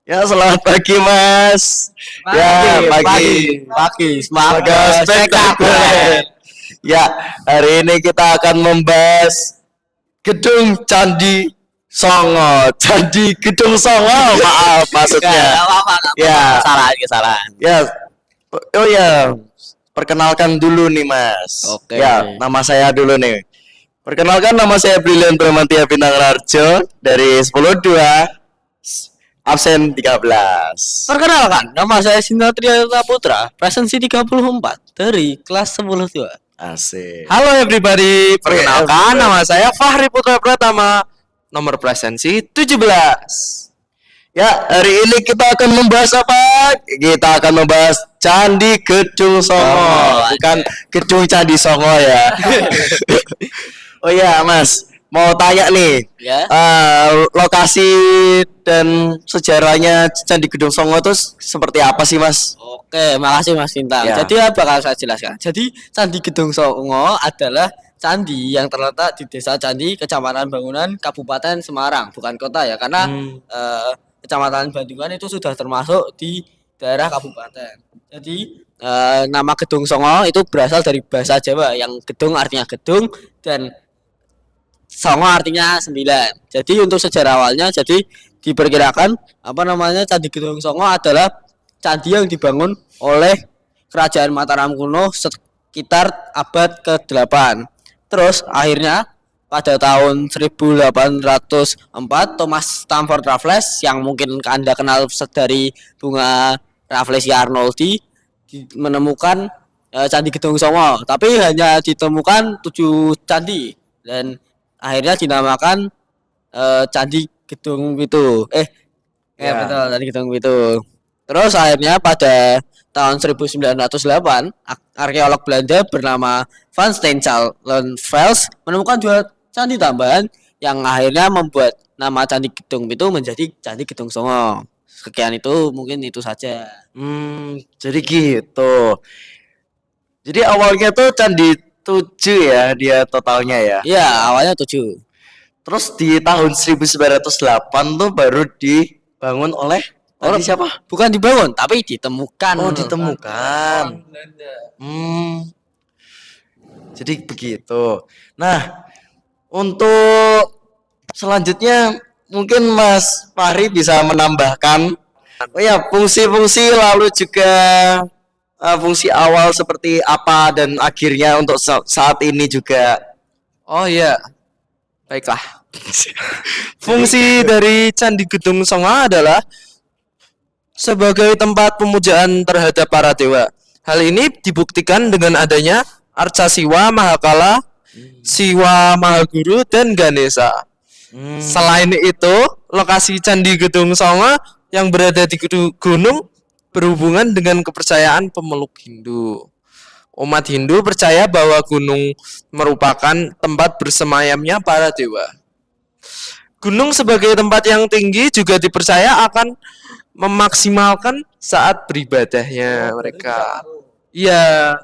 Ya, selamat pagi, Mas. Ya, Pagi, semoga semoga spektakuler. Ya, hari ini kita akan membahas Gedung Candi Songo. Candi Gedung Songo, maaf maksudnya. Gak apa-apa, gak apa-apa. Ya, Kesalahan. ya. Oh ya, perkenalkan dulu nih, Mas. Oke. Ya, nama saya dulu nih. Perkenalkan, nama saya Brilian Bramantia Bintang Rarjo dari 102 absen 13. Perkenalkan, nama saya Sinatria Putra, presensi 34 dari kelas 10 2. Asik. Halo everybody, perkenalkan everybody. nama saya Fahri Putra Pratama, nomor presensi 17. Ya, hari ini kita akan membahas apa? Kita akan membahas Candi Gedung Songo, bukan Gedung Candi Songo ya. Oh ya, Mas, mau tanya nih, Ya. lokasi dan sejarahnya Candi Gedung Songo itu seperti apa sih, Mas? Oke, makasih Mas Bintang. Ya. Jadi bakal saya jelaskan. Jadi Candi Gedung Songo adalah candi yang terletak di Desa Candi, Kecamatan Bangunan, Kabupaten Semarang, bukan kota ya, karena Kecamatan Bandungan itu sudah termasuk di daerah kabupaten. Jadi nama Gedung Songo itu berasal dari bahasa Jawa yang gedung artinya gedung dan Songo artinya 9. Jadi untuk sejarah awalnya jadi diperkirakan Candi Gedung Songo adalah candi yang dibangun oleh Kerajaan Mataram kuno sekitar abad ke-8. Terus akhirnya pada tahun 1804 Thomas Stamford Raffles yang mungkin Anda kenal dari bunga Rafflesia Arnoldi menemukan Candi Gedung Songo, tapi hanya ditemukan 7 candi dan akhirnya dinamakan Candi Gedung Pitu. Betul, Candi Gedung Pitu. Terus akhirnya pada tahun 1908 arkeolog Belanda bernama Van Steenschalen-Vels menemukan 2 candi tambahan yang akhirnya membuat nama Candi Gedung Pitu menjadi Candi Gedung Songo. Sekian itu, mungkin itu saja. Jadi gitu. Jadi awalnya tuh Candi 7 ya dia totalnya ya. Iya, awalnya 7. Terus di tahun 1908 tuh baru dibangun oleh tadi siapa? Bukan dibangun, tapi ditemukan. Oh, ditemukan. Jadi begitu. Nah, untuk selanjutnya mungkin Mas Fahri bisa menambahkan oh ya fungsi-fungsi lalu juga fungsi awal seperti apa dan akhirnya untuk saat ini juga. Oh iya, baiklah. Fungsi dari Candi Gedung Songo adalah sebagai tempat pemujaan terhadap para dewa. Hal ini dibuktikan dengan adanya Arca Siwa, Mahakala, Siwa Mahaguru, dan Ganesha. Selain itu, lokasi Candi Gedung Songo yang berada di gunung berhubungan dengan kepercayaan pemeluk Hindu. Umat Hindu percaya bahwa gunung merupakan tempat bersemayamnya para dewa. Gunung sebagai tempat yang tinggi juga dipercaya akan memaksimalkan saat beribadahnya mereka. Iya,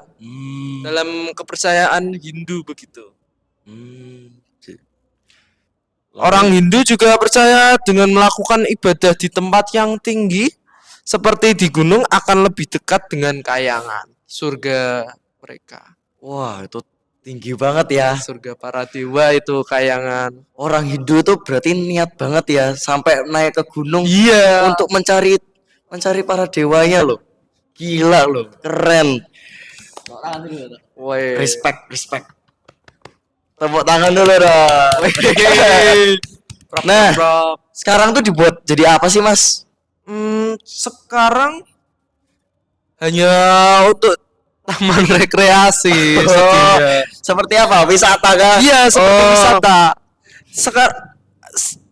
dalam kepercayaan Hindu begitu. Orang Hindu juga percaya dengan melakukan ibadah di tempat yang tinggi seperti di gunung akan lebih dekat dengan kayangan surga mereka. Wah, itu tinggi banget ya. Surga para dewa itu kayangan. Orang Hindu tuh berarti niat banget ya sampai naik ke gunung Iya. untuk mencari para dewanya loh. Gila loh, keren. Woi. Respect. Tepuk tangan dulu dong. Nah, sekarang tuh dibuat jadi apa sih, Mas? Sekarang hanya untuk taman rekreasi. Seperti apa? Wisata kah? Iya, seperti wisata.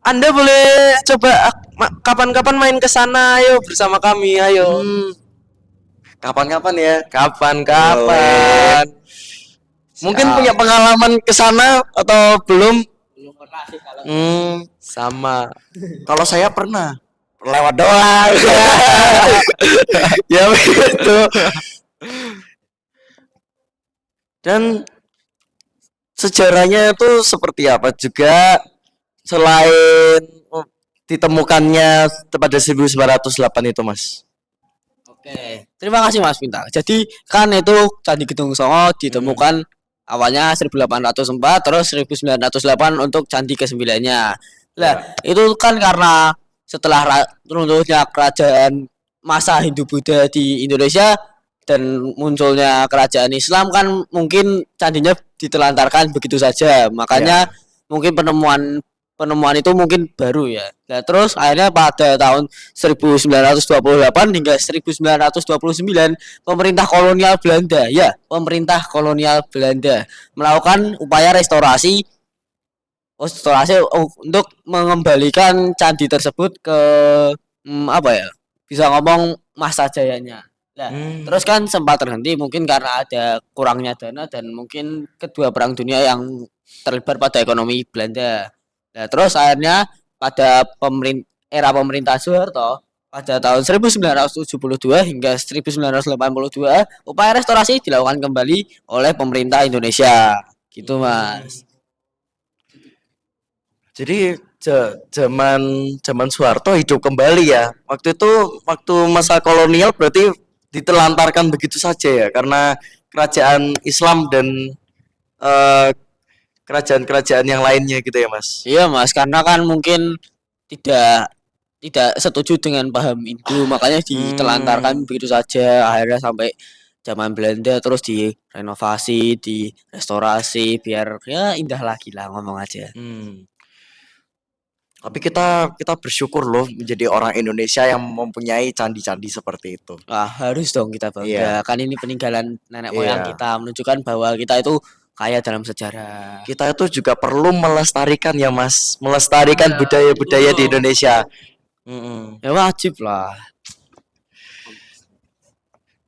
Anda boleh coba kapan-kapan main ke sana, ayo bersama kami, ayo. Kapan-kapan ya? Kapan-kapan. Mungkin punya pengalaman ke sana atau belum? Belum pernah sih kalau Sama. Kalau saya pernah lewat doang. Ya begitu. Dan sejarahnya itu seperti apa juga selain ditemukannya pada 1908 itu, Mas? Oke, terima kasih Mas Bintang. Jadi kan itu Candi Gedong Songo ditemukan awalnya 1804 terus 1908 untuk candi ke-9-nya. Lah, itu kan karena setelah runtuhnya kerajaan masa Hindu Buddha di Indonesia dan munculnya kerajaan Islam kan mungkin candinya ditelantarkan begitu saja. Makanya mungkin penemuan itu mungkin baru ya. Nah, terus akhirnya pada tahun 1928 hingga 1929 pemerintah kolonial Belanda melakukan upaya restorasi untuk mengembalikan candi tersebut ke bisa ngomong masa jayanya. Nah, terus kan sempat terhenti mungkin karena ada kurangnya dana dan mungkin kedua perang dunia yang terlibat pada ekonomi Belanda. Nah, terus akhirnya pada era pemerintah Soeharto pada tahun 1972 hingga 1982 upaya restorasi dilakukan kembali oleh pemerintah Indonesia. Gitu, Mas. Jadi zaman Soeharto hidup kembali ya. Waktu masa kolonial berarti ditelantarkan begitu saja ya karena kerajaan Islam dan kerajaan-kerajaan yang lainnya gitu ya, Mas. Iya, Mas, karena kan mungkin tidak setuju dengan paham Hindu, makanya ditelantarkan begitu saja akhirnya sampai zaman Belanda terus direnovasi, direstorasi biar ya indah lagi lah ngomong aja. Tapi kita bersyukur loh menjadi orang Indonesia yang mempunyai candi-candi seperti itu. Wah, harus dong kita bangga. Iya. Kan ini peninggalan nenek moyang kita menunjukkan bahwa kita itu kaya dalam sejarah. Kita itu juga perlu melestarikan ya, Mas, melestarikan budaya-budaya di Indonesia. Ya wajib lah.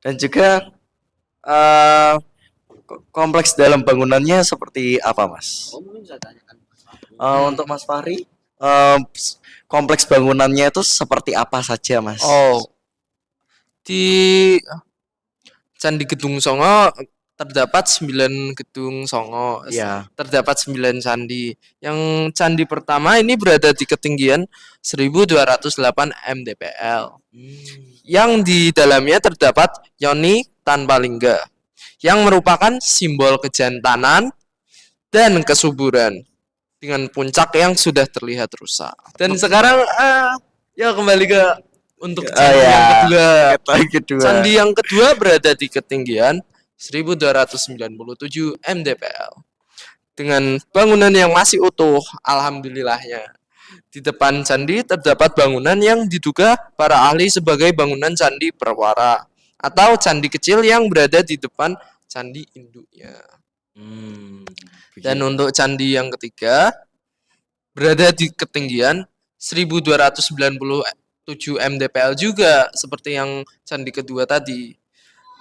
Dan juga kompleks dalam bangunannya seperti apa, Mas? Mungkin bisa tanyakan. Untuk Mas Fahri, kompleks bangunannya itu seperti apa saja, Mas? Di Candi Gedong Songo terdapat 9 gedung songo. Iya. Terdapat 9 candi. Yang candi pertama ini berada di ketinggian 1208 mdpl. Yang di dalamnya terdapat Yoni tanpa lingga yang merupakan simbol kejantanan dan kesuburan dengan puncak yang sudah terlihat rusak. Dan sekarang ya kembali ke untuk candi yang kedua. Candi yang kedua berada di ketinggian 1297 mdpl dengan bangunan yang masih utuh, alhamdulillahnya. Di depan candi terdapat bangunan yang diduga para ahli sebagai bangunan candi perwara atau candi kecil yang berada di depan candi induknya. Dan untuk candi yang ketiga berada di ketinggian 1297 mdpl juga seperti yang candi kedua tadi.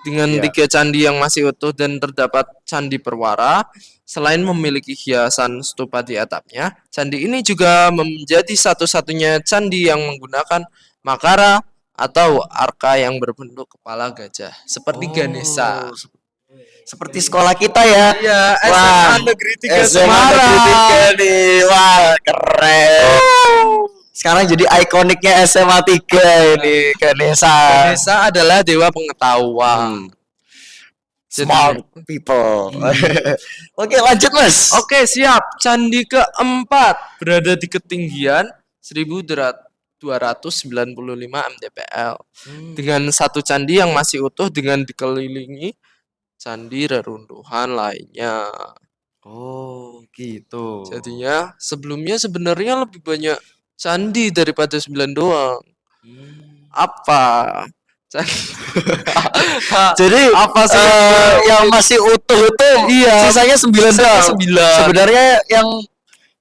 Dengan 3 candi yang masih utuh dan terdapat candi perwara, selain memiliki hiasan stupa di atapnya, candi ini juga menjadi satu-satunya candi yang menggunakan makara atau arka yang berbentuk kepala gajah, seperti Ganesha. Seperti sekolah kita ya. Iya, Wah, SMA Negeri 3 SMA Semarang. Negeri 3 nih. Wah, keren. Sekarang jadi ikoniknya SMA 3 ini, Ganesha. Ganesha adalah dewa pengetahuan. Smart people. Oke, lanjut, Mas. Oke, siap. Candi keempat berada di ketinggian 1295 mdpl. Dengan satu candi yang masih utuh dengan dikelilingi candi reruntuhan lainnya. Oh, gitu. Jadinya sebelumnya sebenarnya lebih banyak candi daripada 9 doang. Apa? Jadi apa sih yang masih utuh itu sisanya 9 doang. 9. Sebenarnya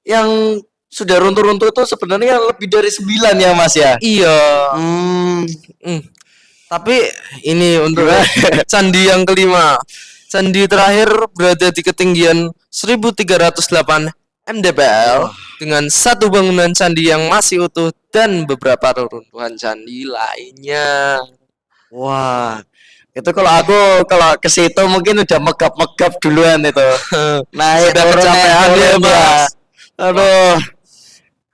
yang sudah runtuh-runtuh itu sebenarnya lebih dari 9 ya, Mas ya. Iya. Tapi ini untuk candi yang kelima. Candi terakhir berada di ketinggian 1308 mdpl dengan satu bangunan candi yang masih utuh dan beberapa reruntuhan candi lainnya. Wah, itu kalau ke situ mungkin udah megap-megap duluan itu. Nah, Sudah itu kecapean naik ya, turun Mas. Aduh.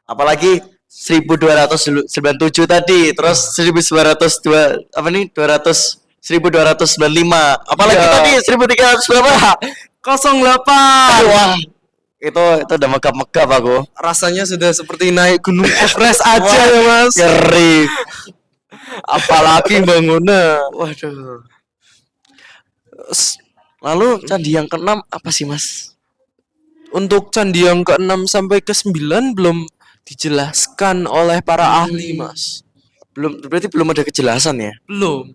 Apalagi 1297 tadi, terus 1902 apa nih 1295, apalagi Iya. tadi 1300 berapa? 08. Wah, itu udah megap-megap aku. Rasanya sudah seperti naik gunung Everest aja Wah, ya mas. ngeri. Apalagi bangunan. Waduh. Lalu candi yang keenam apa sih mas? Untuk candi yang ke-6 sampai ke-9 belum dijelaskan oleh para ahli mas. Berarti belum ada kejelasan ya? Belum.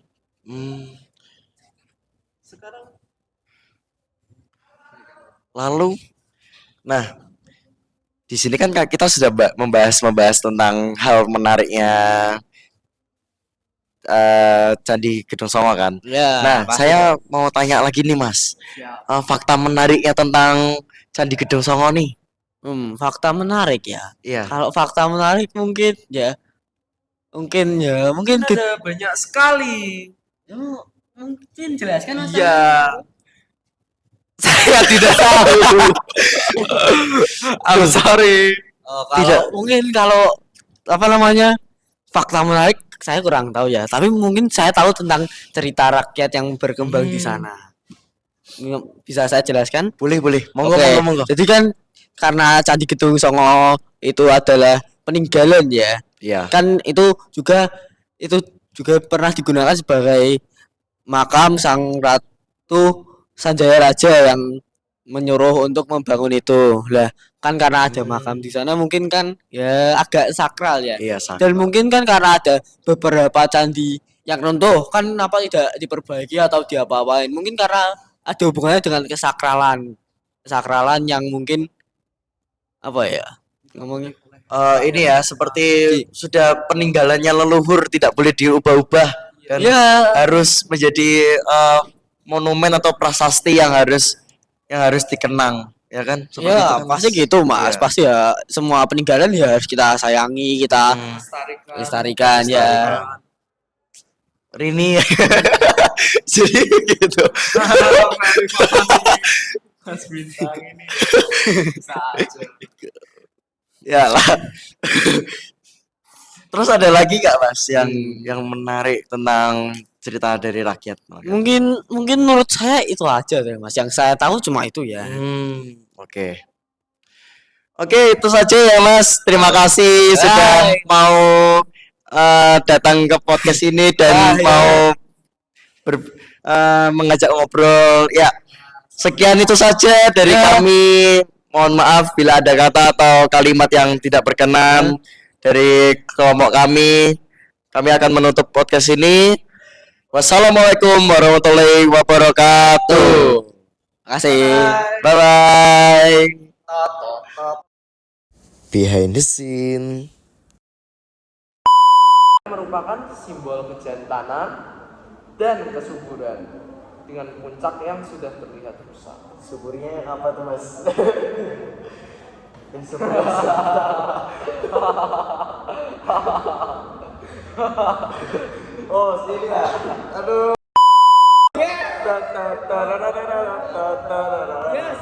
Lalu, nah, di sini kan kita sudah membahas tentang hal menariknya Candi Gedong Songo kan. Ya, Nah, pasti. saya mau tanya lagi nih Mas, fakta menariknya tentang Candi Gedong Songo nih. Fakta menarik ya. Iya. Kalau fakta menarik mungkin Ada banyak sekali. mungkin jelaskan Mas. Iya. Saya tidak tahu. I'm sorry. Mungkin kalau apa namanya fakta menarik saya kurang tahu ya. Tapi mungkin saya tahu tentang cerita rakyat yang berkembang di sana. Bisa saya jelaskan? Boleh. Monggo, Oke. monggo. Jadi kan karena Candi Gedong Songo itu adalah peninggalan ya. Iya. Kan itu juga pernah digunakan sebagai makam Sang Ratu Sanjaya Raja yang menyuruh untuk membangun itu. Lah, kan karena ada makam di sana mungkin kan ya agak sakral ya. Iya, Sak. Dan mungkin kan karena ada beberapa candi yang runtuh kan apa tidak diperbaiki atau diapa-apain. Mungkin karena ada hubungannya dengan kesakralan yang mungkin apa ya ngomongnya Ini ya, seperti sudah peninggalannya leluhur tidak boleh diubah-ubah dan ya harus menjadi monumen atau prasasti yang harus dikenang, ya kan? Seperti itu ya kan, pasti Mas? gitu Mas. Iya. Pasti ya semua peninggalan ya harus kita sayangi, kita lestarikan ya. Rini jadi gitu. Mas Bintang ini. Ya lah. Terus ada lagi nggak Mas yang menarik tentang cerita dari rakyat? Mungkin menurut saya itu aja deh Mas. Yang saya tahu cuma itu ya. Oke. Oke, itu saja ya Mas. Terima kasih sudah mau datang ke podcast ini dan mau mengajak ngobrol. Ya, sekian itu saja dari kami. Mohon maaf bila ada kata atau kalimat yang tidak berkenan dari kelompok kami. Kami akan menutup podcast ini. Wassalamualaikum warahmatullahi wabarakatuh. Terima kasih. Bye bye. Behind the scene. Merupakan simbol kejantanan dan kesuburan dengan puncak yang sudah terlihat rusak. Suburnya apa tuh Mas? Oh sini ya. Aduh. Yes.